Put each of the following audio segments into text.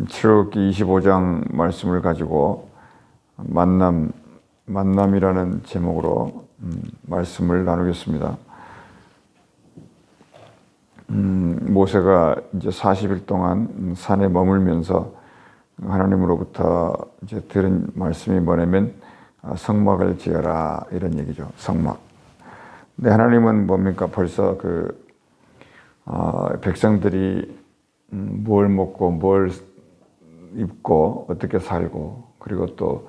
출애굽기 25장 말씀을 가지고 만남이라는 제목으로 말씀을 나누겠습니다. 모세가 이제 40일 동안 산에 머물면서 하나님으로부터 이제 들은 말씀이 뭐냐면 성막을 지어라 이런 얘기죠. 성막. 근데 하나님은 뭡니까? 벌써 백성들이 뭘 먹고 뭘 입고 어떻게 살고 그리고 또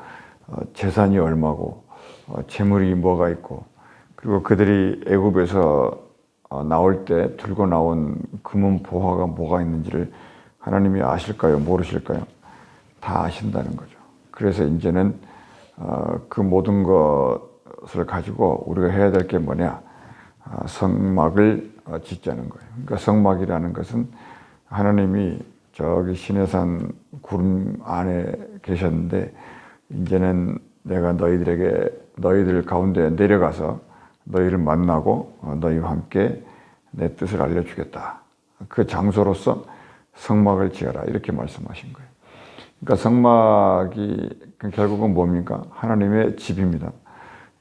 재산이 얼마고 재물이 뭐가 있고 그리고 그들이 애굽에서 나올 때 들고 나온 금은 보화가 뭐가 있는지를 하나님이 아실까요? 모르실까요? 다 아신다는 거죠. 그래서 이제는 그 모든 것을 가지고 우리가 해야 될 게 뭐냐? 성막을 짓자는 거예요. 그러니까 성막이라는 것은 하나님이 저기 시내산 구름 안에 계셨는데 이제는 내가 너희들 가운데 내려가서 너희를 만나고 너희와 함께 내 뜻을 알려주겠다. 그 장소로서 성막을 지어라 이렇게 말씀하신 거예요. 그러니까 성막이 결국은 뭡니까? 하나님의 집입니다.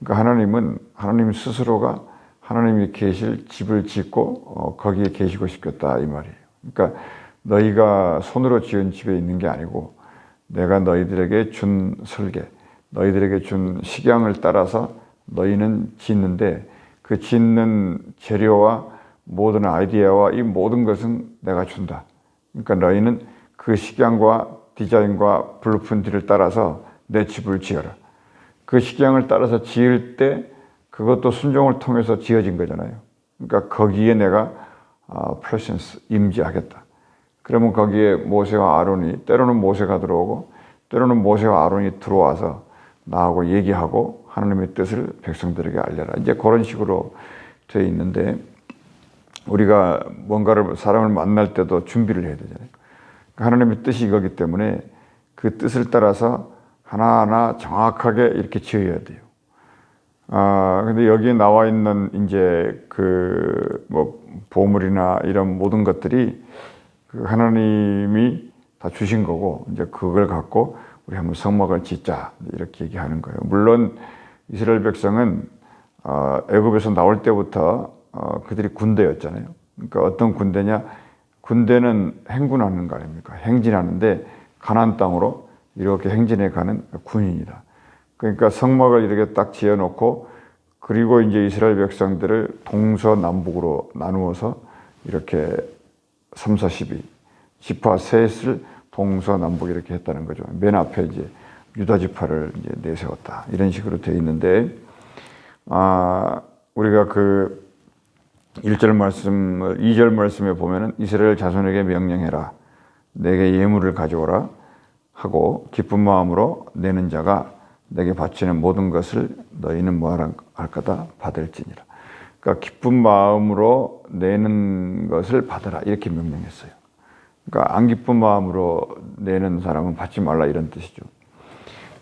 그러니까 하나님 스스로가 하나님이 계실 집을 짓고 거기에 계시고 싶겠다 이 말이에요. 그러니까 너희가 손으로 지은 집에 있는 게 아니고 내가 너희들에게 준 설계, 너희들에게 준 식양을 따라서 너희는 짓는데 그 짓는 재료와 모든 아이디어와 이 모든 것은 내가 준다. 그러니까 너희는 그 식양과 디자인과 블루프린트를 따라서 내 집을 지어라. 그 식양을 따라서 지을 때 그것도 순종을 통해서 지어진 거잖아요. 그러니까 거기에 내가 프레센스, 임재하겠다. 그러면 거기에 모세와 아론이 때로는 모세가 들어오고 때로는 모세와 아론이 들어와서 나하고 얘기하고 하나님의 뜻을 백성들에게 알려라. 이제 그런 식으로 되어 있는데 우리가 뭔가를 사람을 만날 때도 준비를 해야 되잖아요. 하나님의 뜻이 이거기 때문에 그 뜻을 따라서 하나하나 정확하게 이렇게 지어야 돼요. 근데 여기에 나와 있는 이제 보물이나 이런 모든 것들이 하나님이 다 주신 거고 이제 그걸 갖고 우리 한번 성막을 짓자 이렇게 얘기하는 거예요. 물론 이스라엘 백성은 애굽에서 나올 때부터 그들이 군대였잖아요. 그러니까 어떤 군대냐? 군대는 행군하는 거 아닙니까? 행진하는데 가나안 땅으로 이렇게 행진해 가는 군인이다. 그러니까 성막을 이렇게 딱 지어놓고 그리고 이제 이스라엘 백성들을 동서남북으로 나누어서 이렇게 3, 4, 12 지파 셋을 동서남북 이렇게 했다는 거죠. 맨 앞에 이제 유다 지파를 이제 내세웠다. 이런 식으로 되어 있는데 우리가 1절 말씀을 2절 말씀에 보면은 이스라엘 자손에게 명령해라. 내게 예물을 가져오라 하고 기쁜 마음으로 내는 자가 내게 바치는 모든 것을 너희는 뭐하라 할 거다 받을지니라. 그러니까 기쁜 마음으로 내는 것을 받아라 이렇게 명령했어요. 그러니까 안 기쁜 마음으로 내는 사람은 받지 말라 이런 뜻이죠.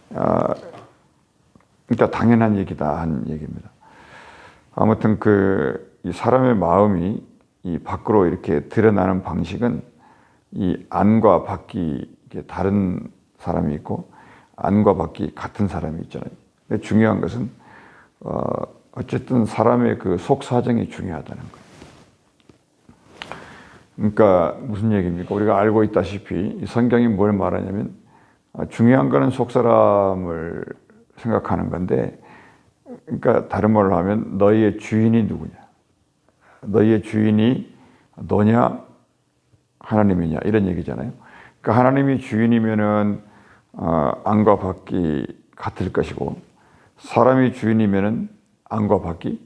그러니까 당연한 얘기다 한 얘기입니다. 아무튼 이 사람의 마음이 이 밖으로 이렇게 드러나는 방식은 이 안과 밖이 이렇게 다른 사람이 있고 안과 밖이 같은 사람이 있잖아요. 근데 중요한 것은 어쨌든 사람의 그 속 사정이 중요하다는 거예요. 그러니까 무슨 얘기입니까? 우리가 알고 있다시피 성경이 뭘 말하냐면 중요한 거는 속 사람을 생각하는 건데, 그러니까 다른 말로 하면 너희의 주인이 누구냐? 너희의 주인이 너냐? 하나님이냐? 이런 얘기잖아요. 그러니까 하나님이 주인이면은 안과 밖이 같을 것이고 사람이 주인이면은 안과 밖이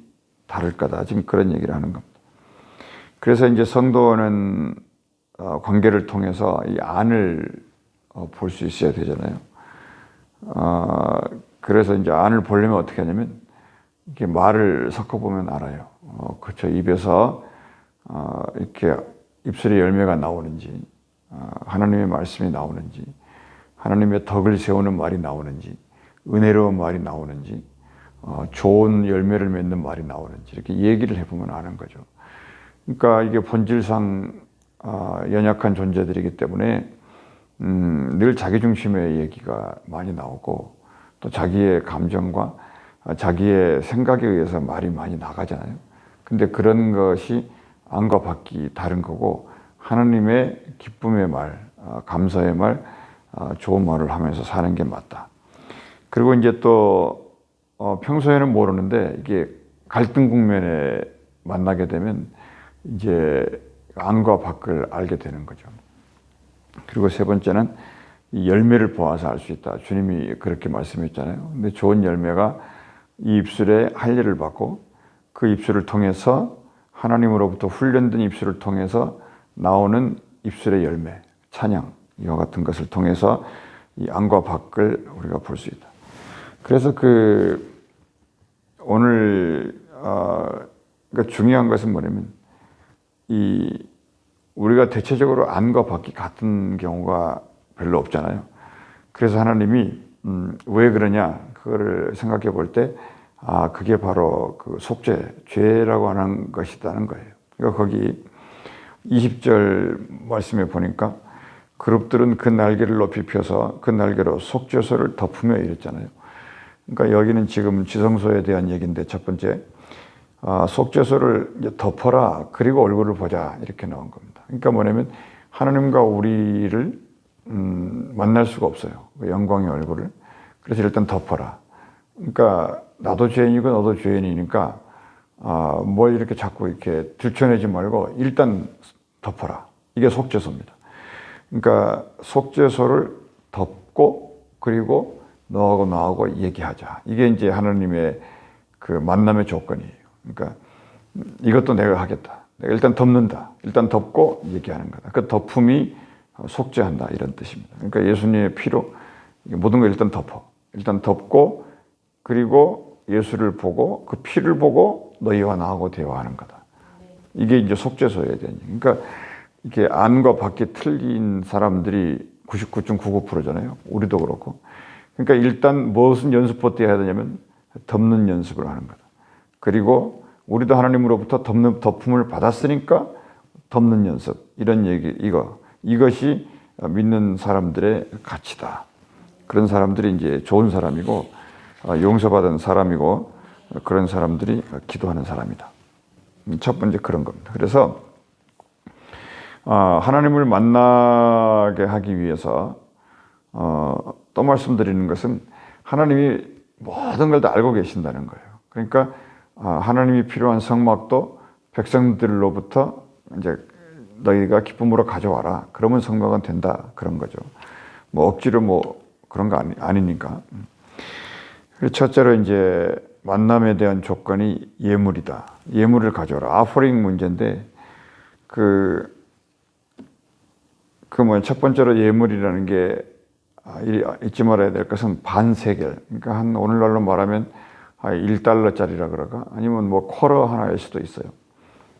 다를 거다. 지금 그런 얘기를 하는 겁니다. 그래서 이제 성도는 관계를 통해서 이 안을 볼 수 있어야 되잖아요. 그래서 이제 안을 보려면 어떻게 하냐면 이렇게 말을 섞어보면 알아요. 그렇죠. 입에서 이렇게 입술의 열매가 나오는지, 하나님의 말씀이 나오는지, 하나님의 덕을 세우는 말이 나오는지, 은혜로운 말이 나오는지, 좋은 열매를 맺는 말이 나오는지 이렇게 얘기를 해보면 아는 거죠. 그러니까 이게 본질상 연약한 존재들이기 때문에 늘 자기 중심의 얘기가 많이 나오고 또 자기의 감정과 자기의 생각에 의해서 말이 많이 나가잖아요. 근데 그런 것이 안과 밖이 다른 거고 하나님의 기쁨의 말, 감사의 말, 좋은 말을 하면서 사는 게 맞다. 그리고 이제 또 평소에는 모르는데 이게 갈등 국면에 만나게 되면 이제 안과 밖을 알게 되는 거죠. 그리고 세 번째는 이 열매를 보아서 알 수 있다. 주님이 그렇게 말씀했잖아요. 근데 좋은 열매가 이 입술에 할례를 받고 그 입술을 통해서 하나님으로부터 훈련된 입술을 통해서 나오는 입술의 열매, 찬양 이와 같은 것을 통해서 이 안과 밖을 우리가 볼 수 있다. 그래서 오늘 그러니까 중요한 것은 뭐냐면 우리가 대체적으로 안과 밖이 같은 경우가 별로 없잖아요. 그래서 하나님이 왜 그러냐 그거를 생각해 볼 때 그게 바로 그 속죄, 죄라고 하는 것이라는 거예요. 그러니까 거기 20절 말씀에 보니까 그룹들은 그 날개를 높이 펴서 그 날개로 속죄소를 덮으며 이랬잖아요. 그러니까 여기는 지금 지성소에 대한 얘기인데 첫 번째 속죄소를 이제 덮어라 그리고 얼굴을 보자 이렇게 나온 겁니다. 그러니까 뭐냐면 하나님과 우리를 만날 수가 없어요. 영광의 얼굴을. 그래서 일단 덮어라. 그러니까 나도 죄인이고 너도 죄인이니까 뭘 이렇게 자꾸 이렇게 들춰내지 말고 일단 덮어라. 이게 속죄소입니다. 그러니까 속죄소를 덮고 그리고 너하고 나하고 얘기하자. 이게 이제 하나님의 그 만남의 조건이에요. 그러니까 이것도 내가 하겠다. 내가 일단 덮는다. 일단 덮고 얘기하는 거다. 그 덮음이 속죄한다 이런 뜻입니다. 그러니까 예수님의 피로 모든 걸 일단 덮어. 일단 덮고 그리고 예수를 보고 그 피를 보고 너희와 나하고 대화하는 거다. 이게 이제 속죄소에 대한 얘기. 그러니까 이게 안과 밖이 틀린 사람들이 99.99%잖아요. 우리도 그렇고. 그러니까 일단 무슨 연습부터 해야 되냐면 덮는 연습을 하는 거다. 그리고 우리도 하나님으로부터 덮음을 받았으니까 덮는 연습. 이런 얘기, 이것이 믿는 사람들의 가치다. 그런 사람들이 이제 좋은 사람이고, 용서받은 사람이고, 그런 사람들이 기도하는 사람이다. 첫 번째 그런 겁니다. 그래서, 하나님을 만나게 하기 위해서, 또 말씀드리는 것은 하나님이 모든 걸 다 알고 계신다는 거예요. 그러니까, 하나님이 필요한 성막도 백성들로부터 이제 너희가 기쁨으로 가져와라. 그러면 성막은 된다. 그런 거죠. 뭐 억지로 그런 거 아니니까. 첫째로 이제 만남에 대한 조건이 예물이다. 예물을 가져와라. 아포링 문제인데 첫 번째로 예물이라는 게 잊지 말아야 될 것은 반세겔. 그러니까 오늘날로 말하면 1달러짜리라 그럴까? 아니면 쿼러 하나일 수도 있어요.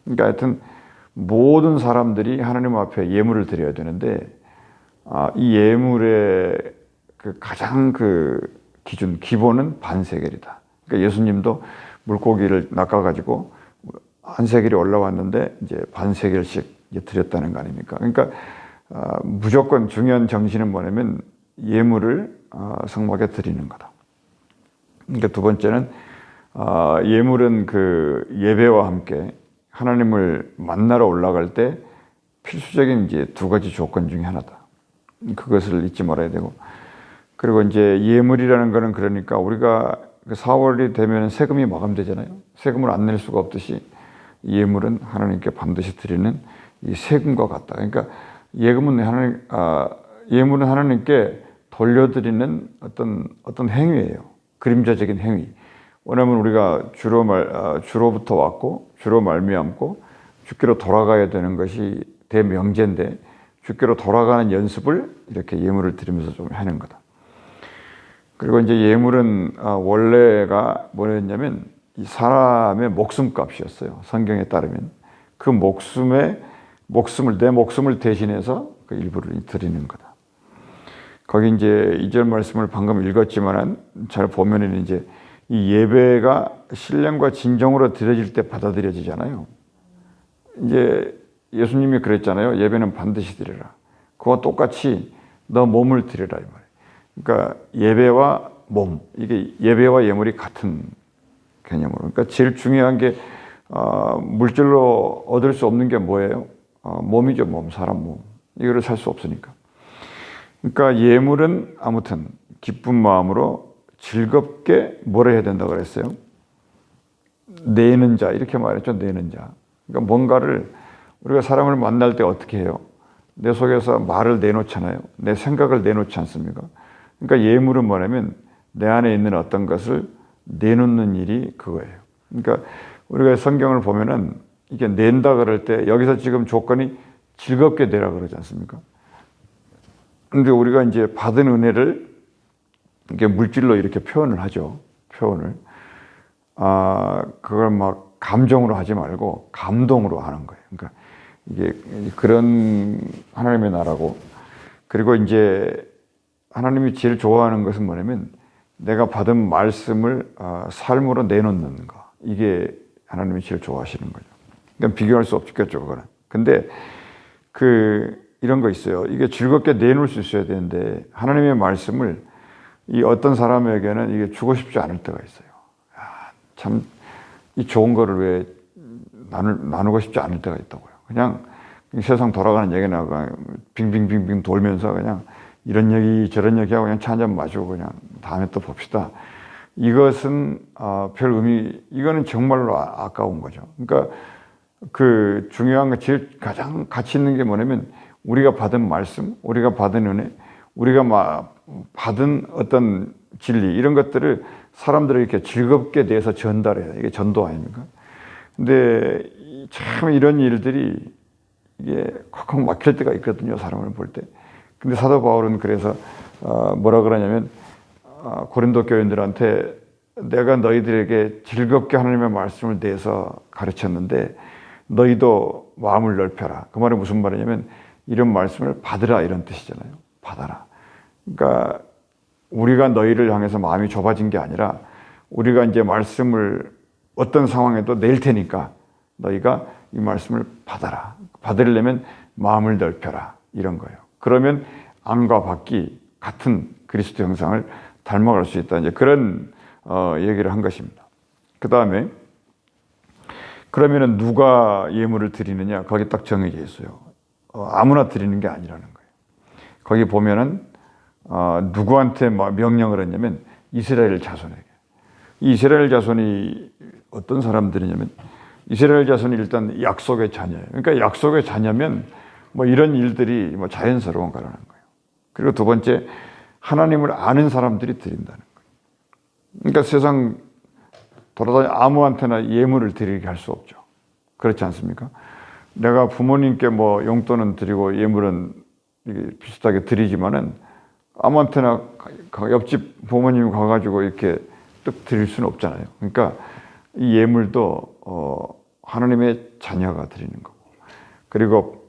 그러니까 하여튼 모든 사람들이 하나님 앞에 예물을 드려야 되는데 이 예물의 가장 기준, 기본은 반세겔이다. 그러니까 예수님도 물고기를 낚아가지고 한 세겔이 올라왔는데 이제 반세겔씩 드렸다는 거 아닙니까? 그러니까 무조건 중요한 정신은 뭐냐면 예물을 성막에 드리는 거다. 그러니까 두 번째는 예물은 예배와 함께 하나님을 만나러 올라갈 때 필수적인 이제 두 가지 조건 중에 하나다. 그것을 잊지 말아야 되고. 그리고 이제 예물이라는 거는 그러니까 우리가 4월이 되면 세금이 마감되잖아요. 세금을 안 낼 수가 없듯이 예물은 하나님께 반드시 드리는 이 세금과 같다. 그러니까 예물은 하나님께 돌려드리는 어떤 행위예요. 그림자적인 행위. 왜냐하면 우리가 주로부터 왔고 주로 말미암고 주께로 돌아가야 되는 것이 대명제인데 주께로 돌아가는 연습을 이렇게 예물을 드리면서 좀 하는 거다. 그리고 이제 예물은 원래가 뭐였냐면 이 사람의 목숨값이었어요. 성경에 따르면 그 내 목숨을 대신해서 그 일부를 드리는 거다. 거기 이제 2절 말씀을 방금 읽었지만은 잘 보면은 이제 이 예배가 신령과 진정으로 드려질 때 받아들여지잖아요. 이제 예수님이 그랬잖아요. 예배는 반드시 드려라. 그와 똑같이 너 몸을 드리라 이 말이에요. 그러니까 예배와 몸, 이게 예배와 예물이 같은 개념으로. 그러니까 제일 중요한 게 물질로 얻을 수 없는 게 뭐예요? 몸이죠, 몸, 사람 몸. 이거를 살 수 없으니까. 그러니까 예물은 아무튼 기쁜 마음으로 즐겁게 뭐라 해야 된다고 그랬어요? 내는 자, 이렇게 말했죠. 내는 자. 그러니까 뭔가를 우리가 사람을 만날 때 어떻게 해요? 내 속에서 말을 내놓잖아요. 내 생각을 내놓지 않습니까? 그러니까 예물은 뭐냐면 내 안에 있는 어떤 것을 내놓는 일이 그거예요. 그러니까 우리가 성경을 보면은 이게 낸다 그럴 때 여기서 지금 조건이 즐겁게 내라 그러지 않습니까? 근데 우리가 이제 받은 은혜를 이게 물질로 이렇게 표현을 하죠. 표현을. 그걸 막 감정으로 하지 말고 감동으로 하는 거예요. 그러니까 이게 그런 하나님의 나라고, 그리고 이제 하나님이 제일 좋아하는 것은 뭐냐면 내가 받은 말씀을 삶으로 내놓는 거. 이게 하나님이 제일 좋아하시는 거죠. 그러니까 비교할 수 없겠죠, 그거는. 근데 이런 거 있어요. 이게 즐겁게 내놓을 수 있어야 되는데 하나님의 말씀을 이 어떤 사람에게는 이게 주고 싶지 않을 때가 있어요. 참 이 좋은 거를 왜 나누고 싶지 않을 때가 있다고요. 그냥 세상 돌아가는 얘기나 빙빙빙빙 돌면서 그냥 이런 얘기 저런 얘기하고 그냥 차 한잔 마시고 그냥 다음에 또 봅시다. 이것은 별 이거는 정말로 아까운 거죠. 그러니까 중요한 거 제일 가장 가치 있는 게 뭐냐면 우리가 받은 말씀, 우리가 받은 은혜, 우리가 받은 어떤 진리, 이런 것들을 사람들에게 이렇게 즐겁게 내서 전달해야 돼. 이게 전도 아닙니까? 근데 참 이런 일들이 이게 콱콱 막힐 때가 있거든요, 사람을 볼 때. 근데 사도 바울은 그래서 뭐라 그러냐면 고린도 교인들한테 내가 너희들에게 즐겁게 하나님의 말씀을 내서 가르쳤는데 너희도 마음을 넓혀라. 그 말은 무슨 말이냐면 이런 말씀을 받으라, 이런 뜻이잖아요. 받아라. 그러니까 우리가 너희를 향해서 마음이 좁아진 게 아니라 우리가 이제 말씀을 어떤 상황에도 낼 테니까 너희가 이 말씀을 받아라. 받으려면 마음을 넓혀라. 이런 거예요. 그러면 안과 밖이 같은 그리스도 형상을 닮아갈 수 있다. 이제 그런 얘기를 한 것입니다. 그 다음에 그러면은 누가 예물을 드리느냐? 거기 딱 정해져 있어요. 아무나 드리는 게 아니라는 거예요. 거기 보면은 누구한테 명령을 했냐면 이스라엘 자손에게. 이스라엘 자손이 어떤 사람들이냐면 이스라엘 자손이 일단 약속의 자녀예요. 그러니까 약속의 자녀면 이런 일들이 자연스러운 거라는 거예요. 그리고 두 번째, 하나님을 아는 사람들이 드린다는 거예요. 그러니까 세상 돌아다니 아무한테나 예물을 드리게 할 수 없죠. 그렇지 않습니까? 내가 부모님께 용돈은 드리고 예물은 비슷하게 드리지만은 아무한테나 옆집 부모님 가가지고 이렇게 뚝 드릴 수는 없잖아요. 그러니까 이 예물도 하나님의 자녀가 드리는 거고, 그리고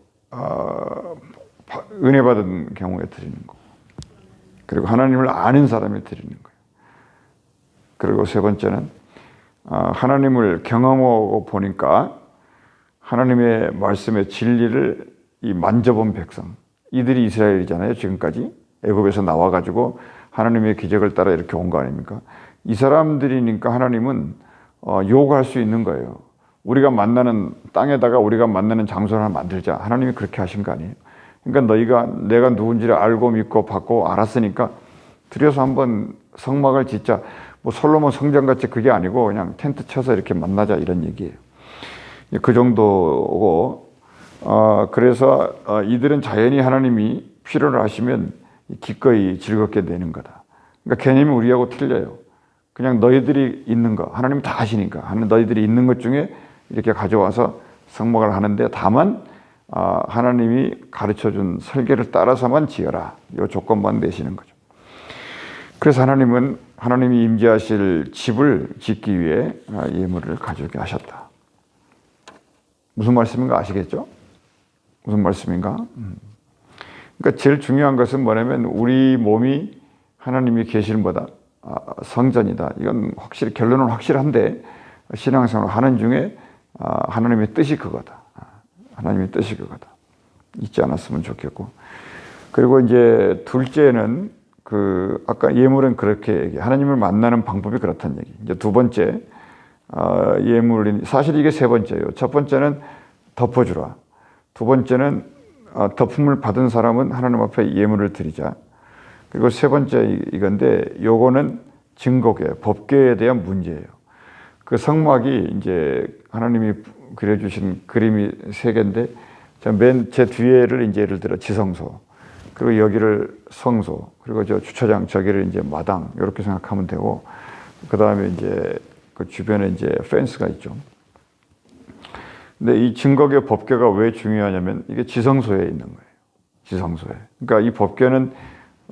은혜 받은 경우에 드리는 거고, 그리고 하나님을 아는 사람이 드리는 거예요. 그리고 세 번째는 하나님을 경험하고 보니까 하나님의 말씀의 진리를 만져본 백성, 이들이 이스라엘이잖아요. 지금까지 애굽에서 나와가지고 하나님의 기적을 따라 이렇게 온 거 아닙니까? 이 사람들이니까 하나님은 요구할 수 있는 거예요. 우리가 만나는 땅에다가 우리가 만나는 장소를 하나 만들자. 하나님이 그렇게 하신 거 아니에요? 그러니까 내가 누군지를 알고 믿고 받고 알았으니까 들여서 한번 성막을 짓자. 솔로몬 성전같이 그게 아니고 그냥 텐트 쳐서 이렇게 만나자, 이런 얘기예요. 그 정도고, 그래서 이들은 자연히 하나님이 필요로 하시면 기꺼이 즐겁게 내는 거다. 그러니까 개념이 우리하고 틀려요. 그냥 너희들이 있는 거, 하나님이 다 아시니까 너희들이 있는 것 중에 이렇게 가져와서 성막을 하는데 다만 하나님이 가르쳐준 설계를 따라서만 지어라. 이 조건만 내시는 거죠. 그래서 하나님은 하나님이 임재하실 집을 짓기 위해 예물을 가져오게 하셨다. 무슨 말씀인가 아시겠죠? 무슨 말씀인가? 그러니까 제일 중요한 것은 뭐냐면 우리 몸이 하나님이 계시는보다 성전이다. 이건 확실히 결론은 확실한데 신앙생활을 하는 중에 하나님의 뜻이 그거다. 하나님의 뜻이 그거다. 잊지 않았으면 좋겠고, 그리고 이제 둘째는 아까 예물은 그렇게 얘기, 하나님을 만나는 방법이 그렇다는 얘기. 이제 두 번째, 예물인, 사실 이게 세 번째예요. 첫 번째는 덮어주라. 두 번째는 덮음을 받은 사람은 하나님 앞에 예물을 드리자. 그리고 세 번째 이건데, 요거는 증거계, 법계에 대한 문제예요. 그 성막이 이제 하나님이 그려주신 그림이 세 개인데, 제 뒤에를 이제 예를 들어 지성소, 그리고 여기를 성소, 그리고 저 주차장, 저기를 이제 마당, 이렇게 생각하면 되고, 그 다음에 이제 그 주변에 이제 펜스가 있죠. 근데 이 증거계 법궤가 왜 중요하냐면 이게 지성소에 있는 거예요. 지성소에. 그러니까 이 법궤는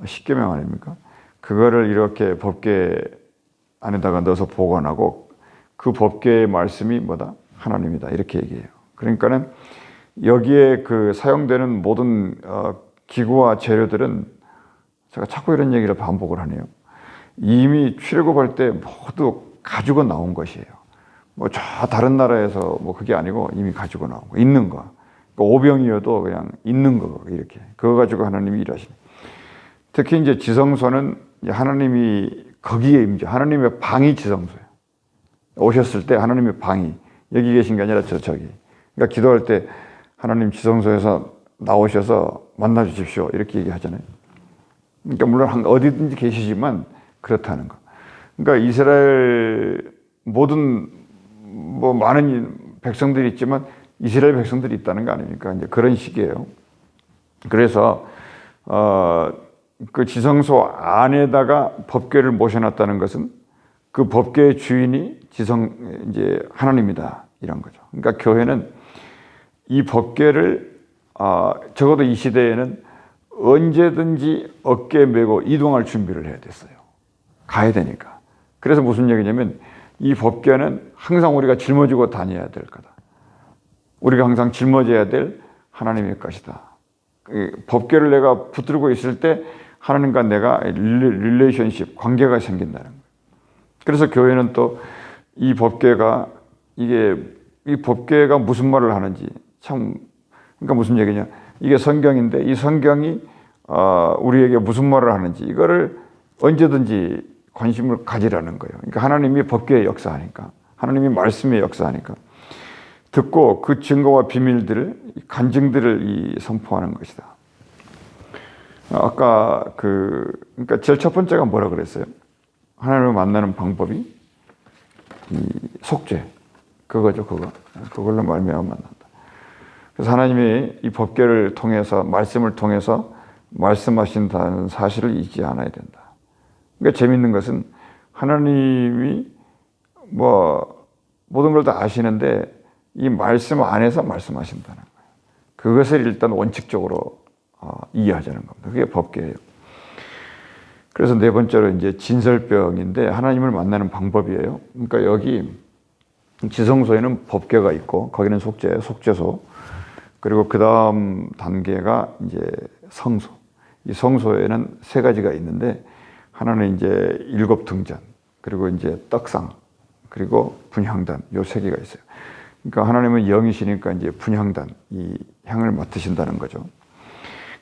십계명 아닙니까? 그거를 이렇게 법궤 안에다가 넣어서 보관하고 그 법궤의 말씀이 뭐다? 하나님이다. 이렇게 얘기해요. 그러니까는 여기에 그 사용되는 모든 기구와 재료들은 제가 자꾸 이런 얘기를 반복을 하네요. 이미 출애굽할 때 모두 가지고 나온 것이에요. 뭐 저 다른 나라에서 뭐 그게 아니고 이미 가지고 나온 거, 있는 거. 그러니까 오병이어도 그냥 있는 거 이렇게 그거 가지고 하나님이 일하시는. 특히 이제 지성소는 하나님이 거기에 이제 하나님의 방이 지성소예요. 오셨을 때 하나님의 방이 여기 계신 게 아니라 저기. 그러니까 기도할 때 하나님 지성소에서 나오셔서 만나 주십시오 이렇게 얘기하잖아요. 그러니까 물론 어디든지 계시지만 그렇다는 거. 그러니까 이스라엘 모든 뭐 많은 백성들이 있지만 이스라엘 백성들이 있다는 거 아닙니까? 이제 그런 식이에요. 그래서 그 지성소 안에다가 법궤를 모셔놨다는 것은 그 법궤의 주인이 이제 하나님이다 이런 거죠. 그러니까 교회는 이 법궤를 적어도 이 시대에는 언제든지 어깨에 메고 이동할 준비를 해야 됐어요. 가야 되니까. 그래서 무슨 얘기냐면 이 법궤는 항상 우리가 짊어지고 다녀야 될 거다. 우리가 항상 짊어져야 될 하나님의 것이다. 법궤를 내가 붙들고 있을 때 하나님과 내가 릴레이션십, 관계가 생긴다는 거예요. 그래서 교회는 또 이 법궤가 이 법궤가 무슨 말을 하는지 참, 그러니까 무슨 얘기냐. 이게 성경인데 이 성경이 우리에게 무슨 말을 하는지 이거를 언제든지 관심을 가지라는 거예요. 그러니까 하나님이 법궤에 역사하니까, 하나님이 말씀에 역사하니까 듣고 그 증거와 비밀들을, 간증들을 선포하는 것이다. 아까 그러니까 제일 첫 번째가 뭐라 그랬어요? 하나님을 만나는 방법이 이 속죄, 그거죠, 그걸로 말미암아 만난다. 그래서 하나님이 이 법궤를 통해서, 말씀을 통해서 말씀하신다는 사실을 잊지 않아야 된다. 그러니까 재밌는 것은 하나님이 뭐 모든 걸 다 아시는데 이 말씀 안에서 말씀하신다는 거예요. 그것을 일단 원칙적으로 이해하자는 겁니다. 그게 법궤예요. 그래서 네 번째로 이제 진설병인데 하나님을 만나는 방법이에요. 그러니까 여기 지성소에는 법궤가 있고 거기는 속죄소. 그리고 그 다음 단계가 이제 성소. 이 성소에는 세 가지가 있는데 하나는 이제 일곱 등잔, 그리고 이제 떡상, 그리고 분향단, 요 세 개가 있어요. 그러니까 하나님은 영이시니까 이제 분향단, 이 향을 맡으신다는 거죠.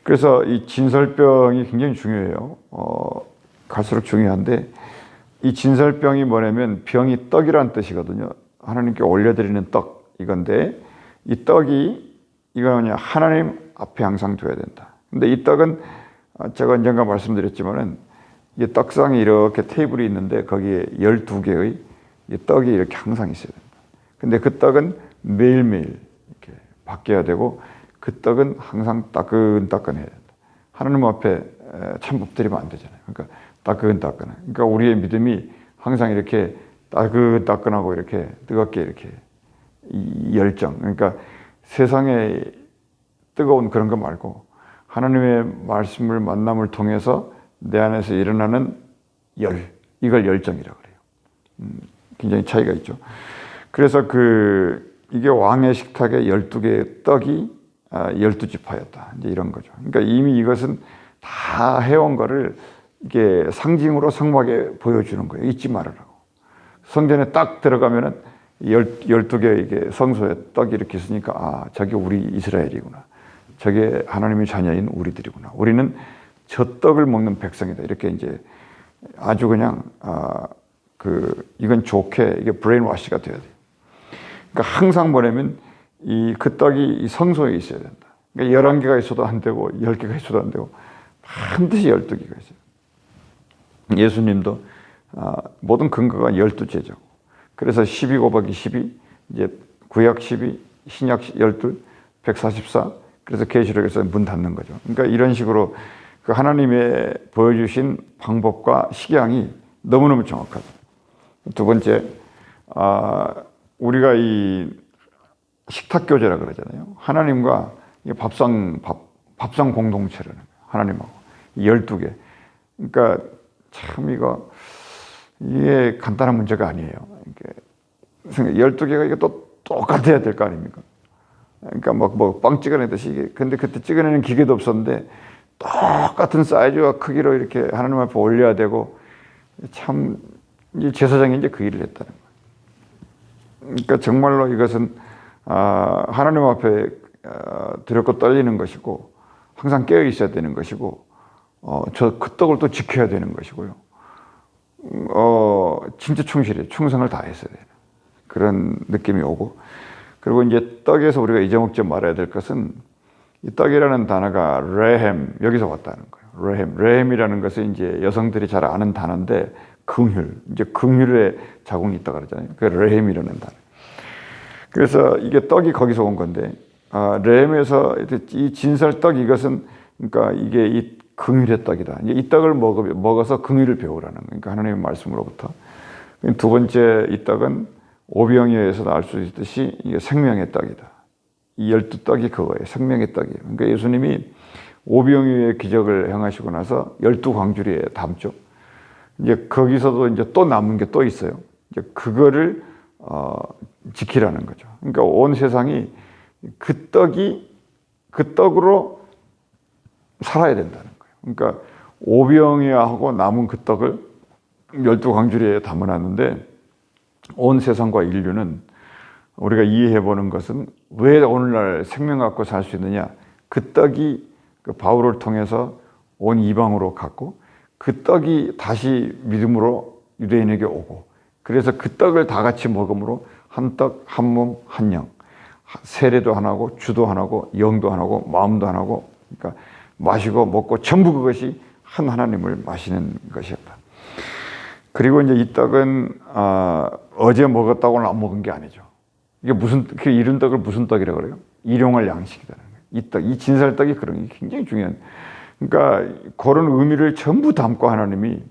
그래서 이 진설병이 굉장히 중요해요. 갈수록 중요한데 이 진설병이 뭐냐면 병이 떡이라는 뜻이거든요. 하나님께 올려드리는 떡 이건데 이 떡이 이거는 하나님 앞에 항상 둬야 된다. 근데 이 떡은 제가 언젠가 말씀드렸지만은 이 떡상이 이렇게 테이블이 있는데 거기에 12개의 이 떡이 이렇게 항상 있어야 된다. 근데 그 떡은 매일매일 이렇게 바뀌어야 되고 그 떡은 항상 따끈따끈해야 된다. 하나님 앞에 참 엎드리면 안 되잖아요. 그러니까 따끈따끈해. 그러니까 우리의 믿음이 항상 이렇게 따끈따끈하고 이렇게 뜨겁게 이렇게 이 열정. 그러니까 세상에 뜨거운 그런 거 말고 하나님의 말씀을 만남을 통해서 내 안에서 일어나는 이걸 열정이라고 그래요. 굉장히 차이가 있죠. 그래서 이게 왕의 식탁에 12개의 떡이 12지파였다. 이제 이런 거죠. 그러니까 이미 이것은 다 해온 거를 이게 상징으로 성막에 보여주는 거예요. 잊지 말으라고. 성전에 딱 들어가면은 12개 이게 성소에 떡이 이렇게 있으니까 저게 우리 이스라엘이구나. 저게 하나님의 자녀인 우리들이구나. 우리는 저 떡을 먹는 백성이다. 이렇게 이제 아주 그냥 이건 좋게 이게 브레인워시가 돼야 돼요. 그러니까 항상 뭐냐면 그 떡이 이 성소에 있어야 된다. 그러니까 11개가 있어도 안 되고 10개가 있어도 안 되고 반드시 12개가 있어요. 예수님도 모든 근거가 12제자고. 그래서 12 곱하기 12, 이제 구약 12, 신약 12, 144. 그래서 계시록에서 문 닫는 거죠. 그러니까 이런 식으로 그 하나님의 보여주신 방법과 식양이 너무너무 정확하죠. 두 번째, 우리가 이 식탁교제라 그러잖아요. 하나님과 밥상 공동체라는 거예요. 하나님하고 12개. 그러니까 참 이게 간단한 문제가 아니에요. 12개가 이게 또 똑같아야 될 거 아닙니까? 그러니까 빵 찍어내듯이 근데 그때 찍어내는 기계도 없었는데 똑같은 사이즈와 크기로 이렇게 하나님 앞에 올려야 되고 참 제사장이 이제 그 일을 했다는 거예요. 그러니까 정말로 이것은 하나님 앞에 두렵고 떨리는 것이고 항상 깨어 있어야 되는 것이고 그 떡을 또 지켜야 되는 것이고요. 진짜 충성을 다했어야 되는 그런 느낌이 오고, 그리고 이제 떡에서 우리가 잊어먹지 말아야 될 것은 이 떡이라는 단어가 레헴, 여기서 왔다는 거예요. 레헴이라는 것은 이제 여성들이 잘 아는 단어인데 이제 긍휼의 자궁이 있다 그러잖아요. 그 레헴이라는 단어. 그래서 이게 떡이 거기서 온 건데 레헴에서 이 진설떡 이것은 그러니까 이게 이 긍휼의 떡이다. 이제 이 떡을 먹어서 긍휼을 배우라는 거예요. 그러니까 하나님의 말씀으로부터. 두 번째 이 떡은 오병이어에서도 알 수 있듯이 이게 생명의 떡이다. 이 12떡이 그거예요. 생명의 떡이에요. 그러니까 예수님이 오병이어의 기적을 행하시고 나서 12광주리에 담죠. 이제 거기서도 이제 또 남은 게 또 있어요. 이제 그거를 지키라는 거죠. 그러니까 온 세상이 그 떡으로 살아야 된다는 거예요. 그러니까 오병이어하고 남은 그 떡을 12광주리에 담아놨는데 온 세상과 인류는 우리가 이해해보는 것은 왜 오늘날 생명 갖고 살 수 있느냐. 그 떡이 그 바울을 통해서 온 이방으로 갔고 그 떡이 다시 믿음으로 유대인에게 오고 그래서 그 떡을 다 같이 먹음으로 한 떡, 한 몸, 한 영. 세례도 하나고 주도 하나고 영도 하나고 마음도 하나고 그러니까 마시고 먹고 전부 그것이 한 하나님을 마시는 것이었다. 그리고 이제 이 떡은 어제 먹었다고는 안 먹은 게 아니죠. 이게 그 이른 떡을 무슨 떡이라고 그래요? 일용할 양식이라는 거예요. 이 떡, 이 진설떡이 그런 게 굉장히 중요한. 그러니까 그런 의미를 전부 담고 하나님이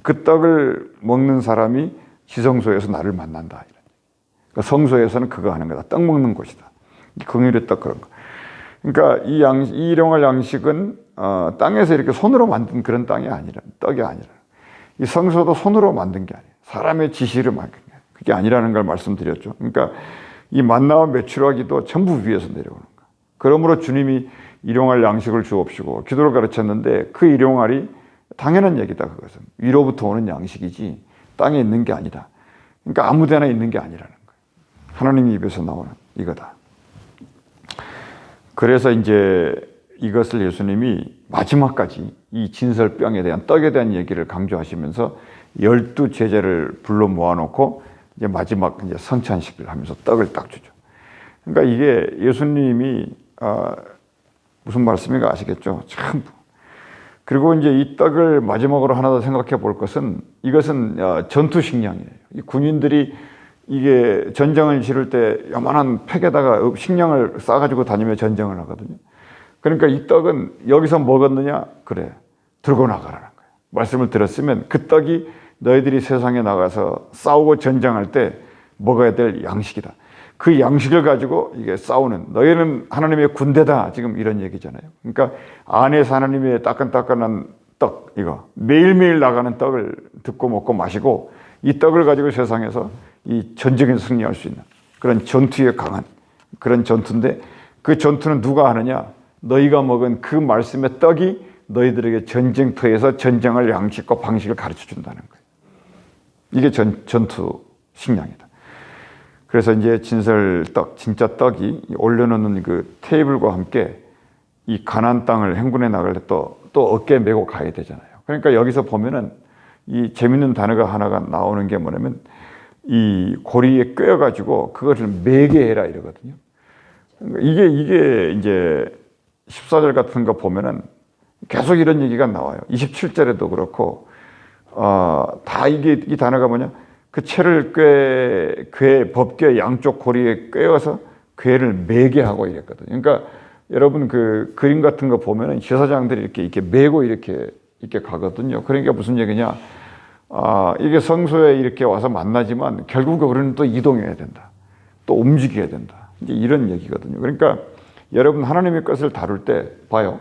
그 떡을 먹는 사람이 지성소에서 나를 만난다. 그러니까 성소에서는 그거 하는 거다. 떡 먹는 곳이다. 긍휼의 떡 그런 거. 그러니까 이 일용할 양식은 땅에서 이렇게 손으로 만든 그런 떡이 아니라. 이 성소도 손으로 만든 게 아니에요. 사람의 지시를 만든 게 아니에요. 그게 아니라는 걸 말씀드렸죠. 그러니까 이 만나와 메추라기도 전부 위에서 내려오는 거예요. 그러므로 주님이 일용할 양식을 주옵시고 기도를 가르쳤는데 그 일용할이 당연한 얘기다. 그것은 위로부터 오는 양식이지 땅에 있는 게 아니다. 그러니까 아무 데나 있는 게 아니라는 거예요. 하나님 입에서 나오는 이거다. 그래서 이제 이것을 예수님이 마지막까지 이 진설병에 대한 떡에 대한 얘기를 강조하시면서 12제자를 불러 모아놓고 이제 마지막 이제 성찬식을 하면서 떡을 딱 주죠. 그러니까 이게 예수님이 무슨 말씀인가 아시겠죠? 참. 그리고 이제 이 떡을 마지막으로 하나 더 생각해 볼 것은 이것은 전투 식량이에요. 이 군인들이 이게 전쟁을 치를 때 요만한 팩에다가 식량을 싸가지고 다니며 전쟁을 하거든요. 그러니까 이 떡은 여기서 먹었느냐? 그래. 들고 나가라는 거예요. 말씀을 들었으면 그 떡이 너희들이 세상에 나가서 싸우고 전쟁할 때 먹어야 될 양식이다. 그 양식을 가지고 이게 싸우는 너희는 하나님의 군대다. 지금 이런 얘기잖아요. 그러니까 안에서 하나님의 따끈따끈한 떡 이거 매일매일 나가는 떡을 듣고 먹고 마시고 이 떡을 가지고 세상에서 이 전쟁에서 승리할 수 있는 그런 전투에 강한 그런 전투인데 그 전투는 누가 하느냐? 너희가 먹은 그 말씀의 떡이 너희들에게 전쟁터에서 전쟁할 양식과 방식을 가르쳐 준다는 거예요. 이게 전투 식량이다. 그래서 이제 진설떡, 진짜 떡이 올려놓는 그 테이블과 함께 이 가나안 땅을 행군해 나갈 때 또 어깨에 메고 가야 되잖아요. 그러니까 여기서 보면은 이 재밌는 단어가 하나가 나오는 게 뭐냐면 이 고리에 꿰어가지고 그것을 매게 해라 이러거든요. 이게 이제 14절 같은 거 보면은 계속 이런 얘기가 나와요. 27절에도 그렇고, 다 이 단어가 뭐냐? 그 채를 법궤 양쪽 고리에 꿰어서 궤를 매게 하고 이랬거든요. 그러니까 여러분 그 그림 같은 거 보면은 제사장들이 이렇게 매고 이렇게 가거든요. 그러니까 무슨 얘기냐? 이게 성소에 이렇게 와서 만나지만 결국 우리는 또 이동해야 된다. 또 움직여야 된다. 이제 이런 얘기거든요. 그러니까 여러분 하나님의 것을 다룰 때 봐요.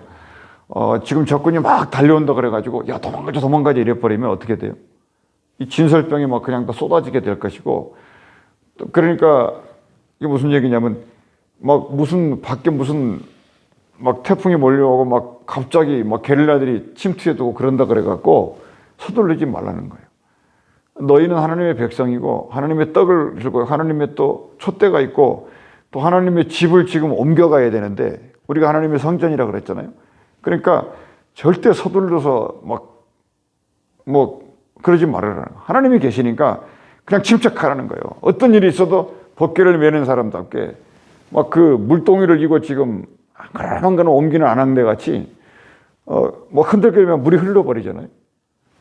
지금 적군이 막 달려온다 그래가지고 야 도망가자 이래버리면 어떻게 돼요? 이 진설병이 막 그냥 다 쏟아지게 될 것이고, 그러니까 이게 무슨 얘기냐면 막 밖에 막 태풍이 몰려오고 막 갑자기 막 게릴라들이 침투해두고 그런다 그래갖고 서둘르지 말라는 거예요. 너희는 하나님의 백성이고 하나님의 떡을 들고 하나님의 또 촛대가 있고 또 하나님의 집을 지금 옮겨가야 되는데 우리가 하나님의 성전이라 그랬잖아요. 그러니까 절대 서둘러서 그러지 말아라. 하나님이 계시니까 그냥 침착하라는 거예요. 어떤 일이 있어도 법궤를 매는 사람답게 막 그 물동이를 이고 지금 그런 거는 옮기는 안악내 같이 흔들거리면 물이 흘러버리잖아요.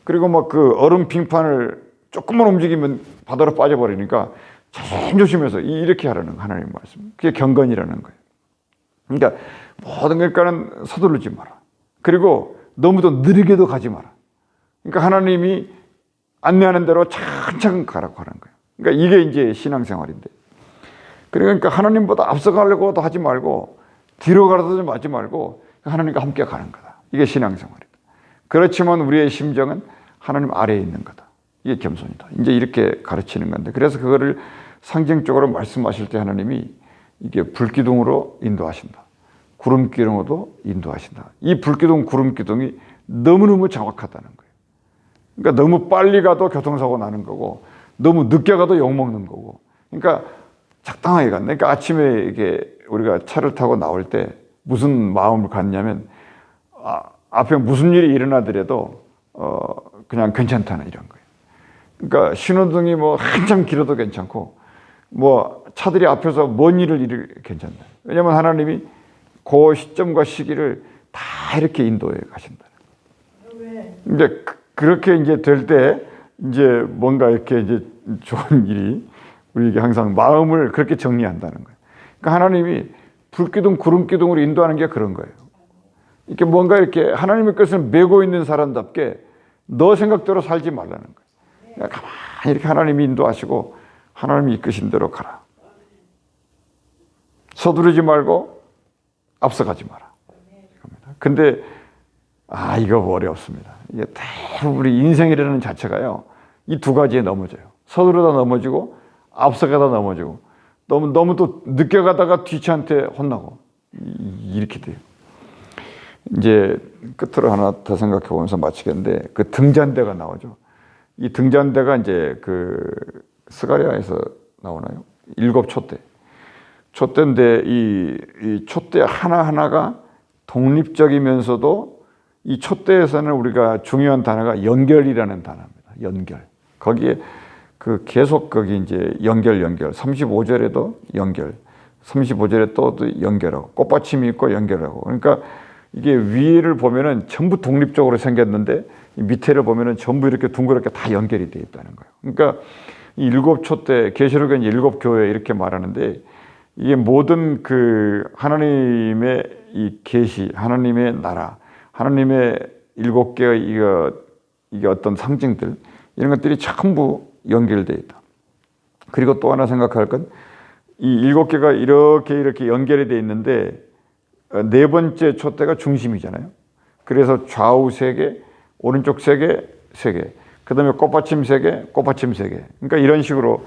그리고 막 그 얼음 빙판을 조금만 움직이면 바다로 빠져버리니까 조심해서 이렇게 하라는 하나님의 말씀. 그게 경건이라는 거예요. 그러니까 모든 것과는 서두르지 마라. 그리고 너무도 느리게도 가지 마라. 그러니까 하나님이 안내하는 대로 차근차근 가라고 하는 거예요. 그러니까 이게 이제 신앙생활인데. 그러니까 하나님보다 앞서가려고도 하지 말고 뒤로 가라도 하지 말고 하나님과 함께 가는 거다. 이게 신앙생활이다. 그렇지만 우리의 심정은 하나님 아래에 있는 거다. 이게 겸손이다. 이제 이렇게 가르치는 건데, 그래서 그거를 상징적으로 말씀하실 때 하나님이 이게 불기둥으로 인도하신다. 구름기둥으로도 인도하신다. 이 불기둥, 구름기둥이 너무너무 정확하다는 거예요. 그러니까 너무 빨리 가도 교통사고 나는 거고, 너무 늦게 가도 욕먹는 거고. 그러니까 적당하게 갔네. 그러니까 아침에 이게 우리가 차를 타고 나올 때 무슨 마음을 갖냐면, 앞에 무슨 일이 일어나더라도, 그냥 괜찮다는 이런 거예요. 그러니까 신호등이 한참 길어도 괜찮고, 차들이 앞에서 먼 일을 괜찮다. 왜냐면 하나님이 그 시점과 시기를 다 이렇게 인도해 가신다. 이제 그렇게 이제 될 때 이제 뭔가 이렇게 이제 좋은 일이 우리에게 항상 마음을 그렇게 정리한다는 거예요. 그러니까 하나님이 불기둥, 구름기둥으로 인도하는 게 그런 거예요. 이렇게 뭔가 이렇게 하나님의 것을 메고 있는 사람답게 너 생각대로 살지 말라는 거예요. 그러니까 가만히 이렇게 하나님이 인도하시고 하나님이 이끄신 대로 가라. 서두르지 말고 앞서가지 마라. 근데 이거 어렵습니다. 이게 대부분 우리 인생이라는 자체가요, 이 두 가지에 넘어져요. 서두르다 넘어지고 앞서가다 넘어지고 너무 또 늦게 가다가 뒤치한테 혼나고 이렇게 돼요. 이제 끝으로 하나 더 생각해 보면서 마치겠는데, 그 등잔대가 나오죠. 이 등잔대가 이제 그 스가랴에서 나오나요? 7 촛대. 촛대인데 이 촛대 하나하나가 독립적이면서도 이 촛대에서는 우리가 중요한 단어가 연결이라는 단어입니다. 연결. 거기에 그 계속 거기 이제 연결. 35절에도 연결. 35절에 또 연결하고 꽃받침이 있고 연결하고. 그러니까 이게 위를 보면은 전부 독립적으로 생겼는데 밑에를 보면은 전부 이렇게 둥그렇게 다 연결이 되어 있다는 거예요. 그러니까 이 7 촛대, 계시록은 7 교회 이렇게 말하는데, 이게 모든 그 하나님의 이 계시, 하나님의 나라, 하나님의 7개의 이게 어떤 상징들, 이런 것들이 전부 연결되어 있다. 그리고 또 하나 생각할 건, 이 7개가 이렇게 연결이 되어 있는데, 네 번째 촛대가 중심이잖아요. 그래서 좌우 3개, 오른쪽 3개, 3개. 그 다음에 꽃받침 3개, 꽃받침 3개. 그러니까 이런 식으로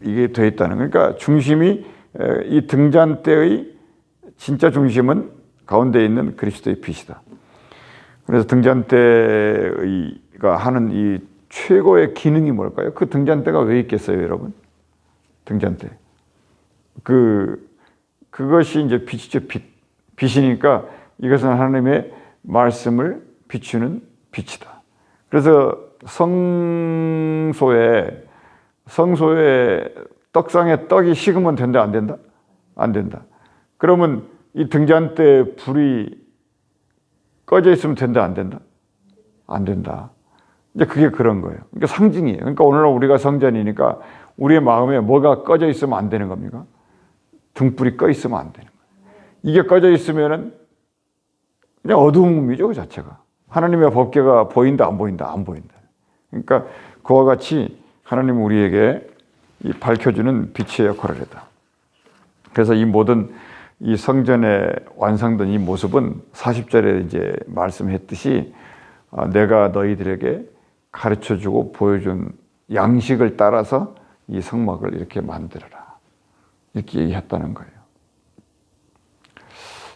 이게 되어 있다는. 그러니까 중심이, 이 등잔대의 진짜 중심은 가운데 있는 그리스도의 빛이다. 그래서 등잔대가 하는 이 최고의 기능이 뭘까요? 그 등잔대가 왜 있겠어요, 여러분? 등잔대. 그것이 이제 빛이죠, 빛. 빛이니까 이것은 하나님의 말씀을 비추는 빛이다. 그래서 성소에 떡상에 떡이 식으면 된다, 안 된다? 안 된다. 그러면 이 등잔대에 불이 꺼져 있으면 된다, 안 된다? 안 된다. 이제 그게 그런 거예요. 그러니까 상징이에요. 그러니까 오늘날 우리가 성전이니까 우리의 마음에 뭐가 꺼져 있으면 안 되는 겁니까? 등불이 꺼 있으면 안 되는 거예요. 이게 꺼져 있으면은 그냥 어두움이죠, 그 자체가. 하나님의 법궤가 보인다, 안 보인다? 안 보인다. 그러니까 그와 같이 하나님은 우리에게 이 밝혀주는 빛의 역할을 했다. 그래서 이 모든 이 성전에 완성된 이 모습은 40절에 이제 말씀했듯이 내가 너희들에게 가르쳐주고 보여준 양식을 따라서 이 성막을 이렇게 만들어라. 이렇게 얘기했다는 거예요.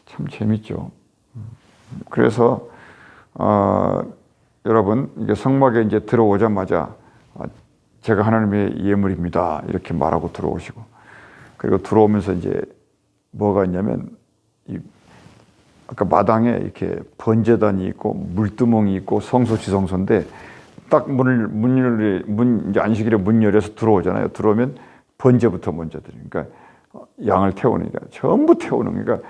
참 재밌죠. 그래서 여러분 이게 성막에 이제 들어오자마자 제가 하나님의 예물입니다. 이렇게 말하고 들어오시고 그리고 들어오면서 이제 뭐가 있냐면 아까 마당에 이렇게 번제단이 있고 물두멍이 있고 성소 지성소인데 딱 이제 안식일에 문 열어서 들어오잖아요. 들어오면 번제부터 먼저 드려요. 그러니까 양을 태우니까 전부 태우는 그러니까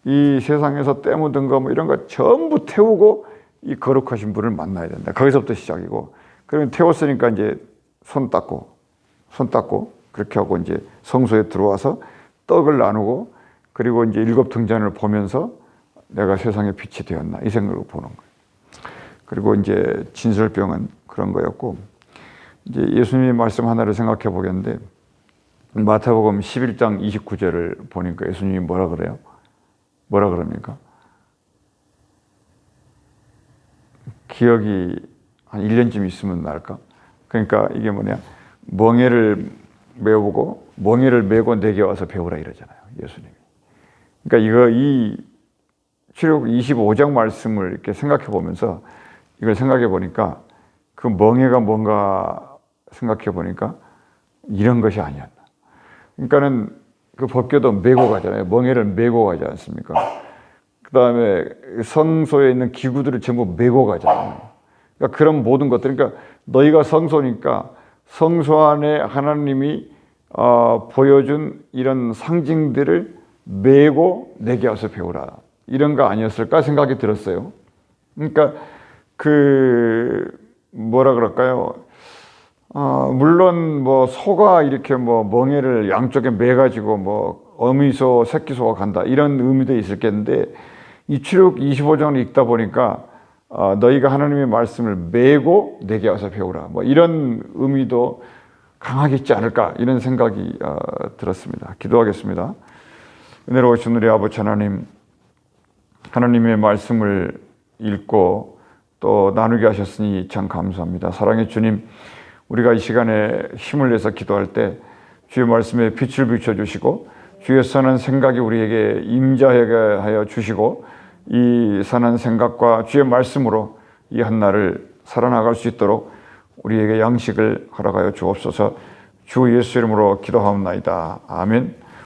이 세상에서 때 묻은 거 뭐 이런 거 전부 태우고 이 거룩하신 분을 만나야 된다. 거기서부터 시작이고 그러면 태웠으니까 이제 손 닦고 그렇게 하고 이제 성소에 들어와서 떡을 나누고 그리고 이제 일곱 등잔을 보면서 내가 세상의 빛이 되었나 이 생각을 보는 거예요. 그리고 이제 진설병은 그런 거였고 이제 예수님의 말씀 하나를 생각해 보겠는데 마태복음 11장 29절을 보니까 예수님이 뭐라 그래요? 뭐라 그럽니까? 기억이 한 1년쯤 있으면 날까? 그러니까 이게 뭐냐? 멍에를 메우고 멍에를 메고 내게 와서 배우라 이러잖아요. 예수님이. 그러니까 이 출애굽 25장 말씀을 이렇게 생각해 보면서 이걸 생각해 보니까 그 멍에가 뭔가 생각해 보니까 이런 것이 아니었나. 그러니까는 그 법궤도 메고 가잖아요. 멍에를 메고 가지 않습니까? 그 다음에 성소에 있는 기구들을 전부 메고 가잖아요. 그러니까 그런 모든 것들, 그러니까 너희가 성소니까 성소 안에 하나님이 보여준 이런 상징들을 메고 내게 와서 배우라. 이런 거 아니었을까 생각이 들었어요. 그러니까 뭐라 그럴까요? 물론 뭐 소가 이렇게 뭐 멍에를 양쪽에 매가지고 뭐 어미소, 새끼소가 간다 이런 의미도 있었겠는데 이 출애굽 25장을 읽다 보니까 너희가 하나님의 말씀을 메고 내게 와서 배우라 뭐 이런 의미도 강하게 있지 않을까 이런 생각이 들었습니다. 기도하겠습니다. 은혜로우신 우리 아버지 하나님, 하나님의 말씀을 읽고 또 나누게 하셨으니 참 감사합니다. 사랑의 주님, 우리가 이 시간에 힘을 내서 기도할 때 주의 말씀에 빛을 비춰주시고 주의 선한 생각이 우리에게 임재하게 하여 주시고 이 선한 생각과 주의 말씀으로 이 한날을 살아나갈 수 있도록 우리에게 양식을 허락하여 주옵소서. 주 예수 이름으로 기도하옵나이다. 아멘.